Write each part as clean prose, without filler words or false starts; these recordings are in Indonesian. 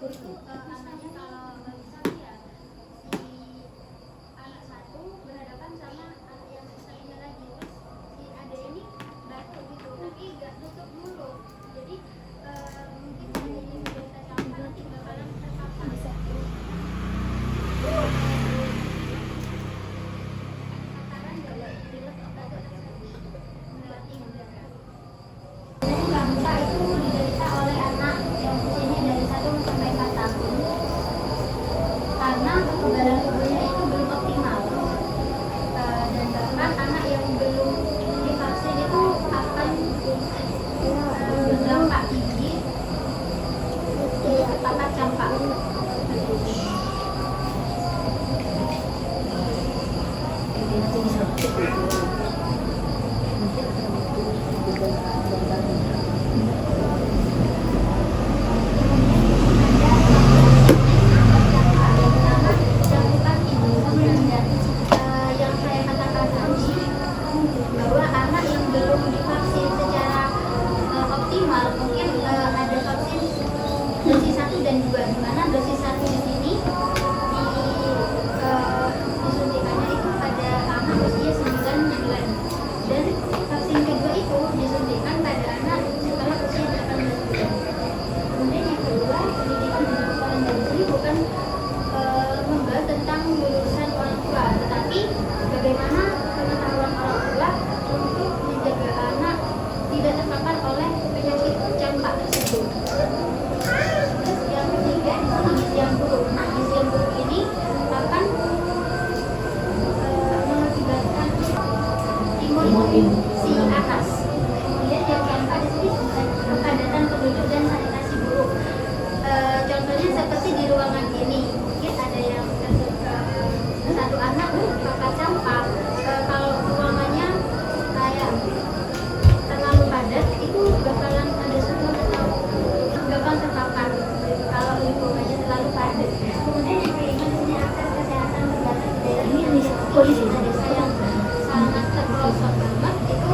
itu anaknya kalau misal ya si anak satu berhadapan sama anak yang satunya lagi, terus si adik ini batuk gitu tapi nggak tutup mulut, jadi mungkin jadi biasa campak nanti bakalan terpapar. Paparan nggak pilek batuk tersebut melewati udara. Campak itu diderita oleh anak yang usianya dari 1 sampai 4 tahun karena kekebalan tubuhnya itu belum optimal, dan bahkan anak yang belum divaksin itu akan berdampak tinggi terpapar campak. Yang saya katakan tadi bahwa anak yang belum divaksin secara optimal mungkin ada vaksin dosis 1 dan 2, di mana dosis 1 di sini disuntikannya itu pada anak usia 9 bulan dan vaksin kedua itu disuntikan pada anak setelah usia 18 bulan. Kemudian yang kedua, pendidikan di sekolah dan sini bukan membahas tentang lulusan orang tua, tetapi bagaimana pengetahuan orang tua untuk menjaga anak tidak terpapar oleh penyakit campak tersebut. Terus yang ketiga, gizi yang buruk. Nah, gizi yang buruk ini akan mengakibatkan imun si atas. Kemudian yang keempat di sini kepadatan penduduk dan sanitasi buruk. Contohnya seperti di ruangan ini, mungkin ada yang satu anak terpapar campak. Kalau ruangannya kayak terlalu padat, itu bakalan ada semua atau bakal terpapar kalau lingkungannya terlalu padat. Kemudian yang kelima di sini akses kesehatan terbatas di daerah ini di desa yang sangat terpelosok banget itu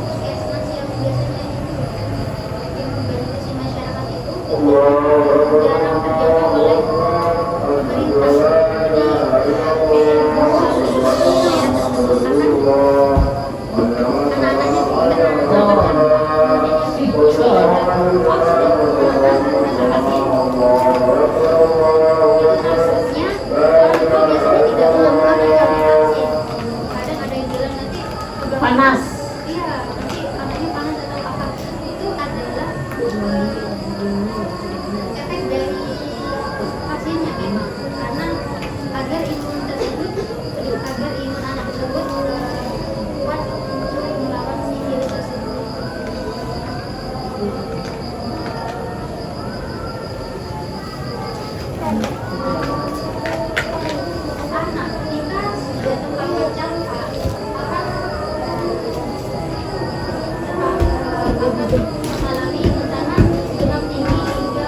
puskesmas yang biasanya yang membatasi masyarakat itu jarang terjangkau oleh pemerintah. Anak-anaknya panas. Iya, nanti anaknya panas atau apa. Itu adalah efek dari vaksinnya memang. Karena agar imun anak tersebut kuat untuk melawan si virus tersebut. Anak ketika sudah terpapar campak mengalami bencana demam tinggi hingga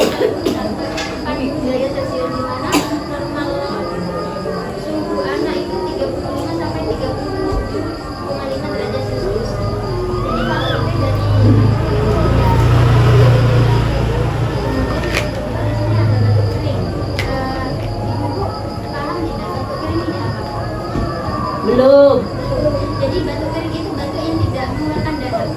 4 derajat Celcius, di mana normal suhu anak itu 35 sampai 37,5 derajat Celcius. Jadi kalau lebih dari ini ada batuk kering. Ibu paham tidak batuk kering ini apa? Belum. Jadi batuk kering itu batuk yang tidak mengeluarkan darah.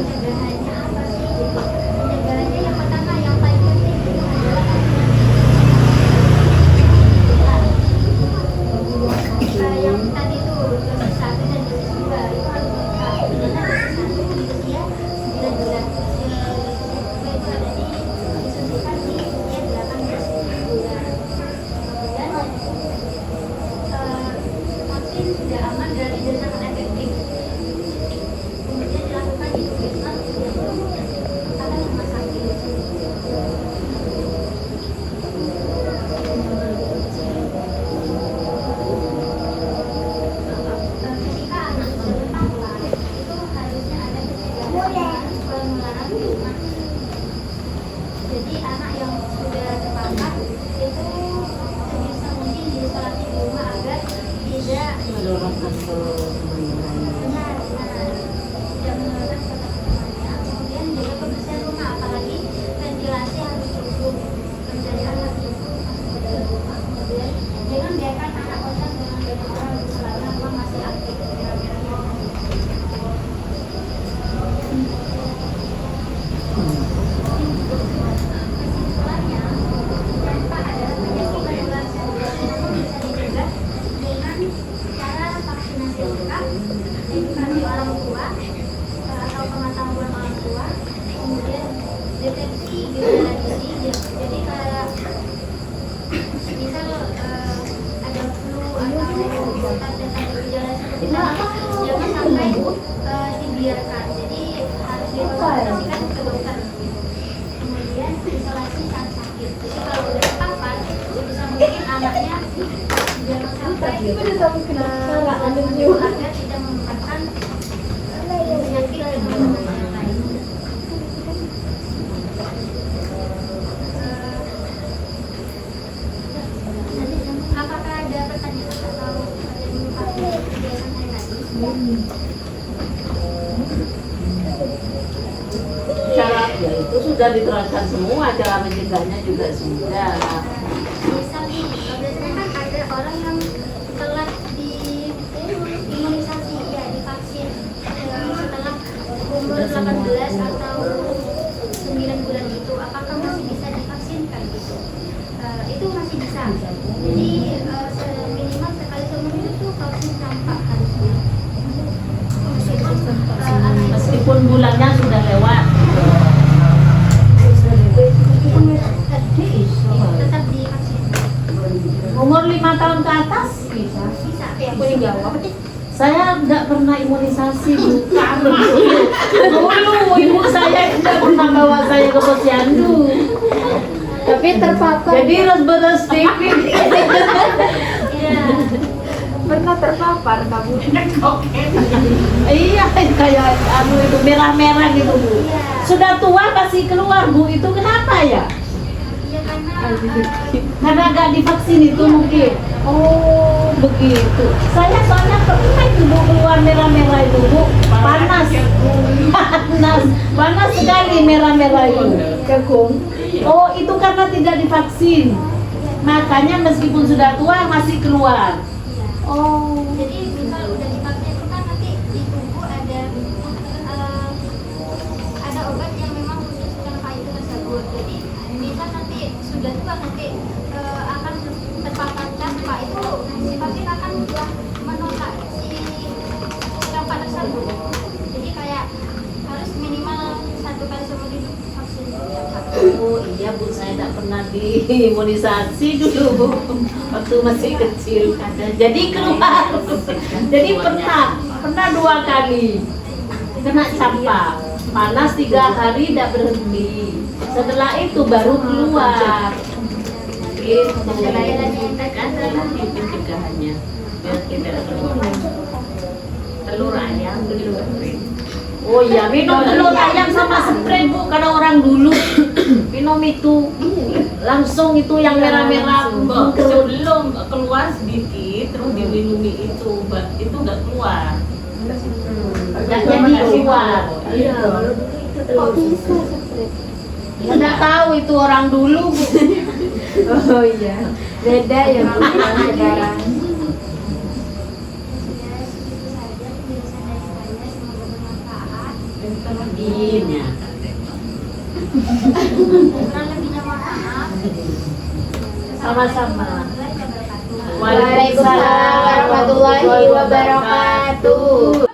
pencegahannya apa sih? Pencegahannya yang pertama yang paling penting itu adalah yang tadi itu dosis 1 dan dosis 2 itu harus lengkap. Karena dosis 1 di usia 9 bulan, dosis 2 itu ada disuntikan di usia 18 bulan. Kemudian vaksin sudah aman dan sangat efektif. Kemudian dilakukan di puskesmas yang akan rumah sakit. Ketika anak sudah terpapar, itu harusnya ada pencegahan penularan di rumah. Jadi anak yang sudah terpapar itu sebisa mungkin diisolasi di rumah agar tidak menularkan ke benar tidak menularkan ke teman-temannya. Kemudian juga kebersihan rumah, apalagi ventilasi harus cukup, pencahayaan harus cukup masuk ke dalam rumah. Kemudian jangan biarkan anak kosan dengan banyak orang selama rumah masih aktif merah-merahnya. Kesimpulannya, campak adalah penyakit menular seksual yang bisa dicegah dengan cara vaksinasi lengkap, edukasi orang tua atau pengetahuan orang tua, kemudian deteksi gejala dini. Jadi kayak misal ada flu atau datang gejala seperti itu, jangan sampai dibiarkan. Jadi harus dikonsultasikan ke dokter. Kemudian isolasi saat sakit. Jadi kalau udah terpapar, bisa mungkin anaknya jangan sampai agar tidak menularkan penyakit ke teman-teman yang lain. Apakah ada pertanyaan atau ada yang mau penjelasan saya tadi? Cara ya itu sudah diterapkan semua, cara mencegahnya juga sudah. Misal nih, biasanya kan ada orang yang telah diimunisasi, ya divaksin setelah umur 18 atau 9 bulan itu, apakah masih bisa divaksinkan gitu? Itu masih bisa. Jadi minimal sekali seumur hidup tuh vaksin campak harusnya. Meskipun bulannya sudah lewat. Tetap divaksin. Umur 5 tahun ke atas bisa. Bisa. Aku yang jawab. Saya tidak pernah imunisasi, bukan dulu ibu saya tidak pernah bawa saya ke posyandu. Tapi terpapar. Jadi beres dikit. Iya. Pernah terpapar kamu? Iya, kayak itu merah-merah gitu Bu. Sudah tua pasti keluar Bu, itu kenapa ya? Iya Karena nggak divaksin itu mungkin. Oh begitu. Saya soalnya pernah itu Bu, keluar merah-merah itu Bu, panas, panas sekali merah-merah itu. Kagum. Oh itu karena tidak divaksin, makanya meskipun sudah tua masih keluar. Oh. Jadi misal udah divaksin itu kan nanti di tubuh ada obat yang memang khusus kenapa itu tersebut. Jadi misal nanti sudah tua nanti akan terpapar campak itu sifatnya akan menolak si campak tersebut. Jadi kayak harus minimal 1 kali seumur hidup vaksin campak. Oh iya Bu, saya tidak pernah diimunisasi dulu Bu, waktu masih kecil ada. Jadi keluar. Jadi pernah 2 kali kena campak. Panas 3 hari tidak berhenti. Setelah itu baru keluar. Gitu. Kan pencegahannya biar tidak keluar. Telur ayam dulu. Oh iya, minum telur ayam sama spray Bu, karena orang dulu minum itu langsung itu yang merah-merah. Sebelum keluar sedikit terus diminumi itu nggak keluar. Nggak jadi keluar. Iya. Kok bisa spray? Nggak tahu itu orang dulu Bu. Oh iya. Beda ya Bu sekarang. Ya, segitu saja penjelasan dari saya, semoga bermanfaat. Amin ya. Kurang lebihnya mohon maaf. Sama-sama. Waalaikumsalam warahmatullahi wabarakatuh.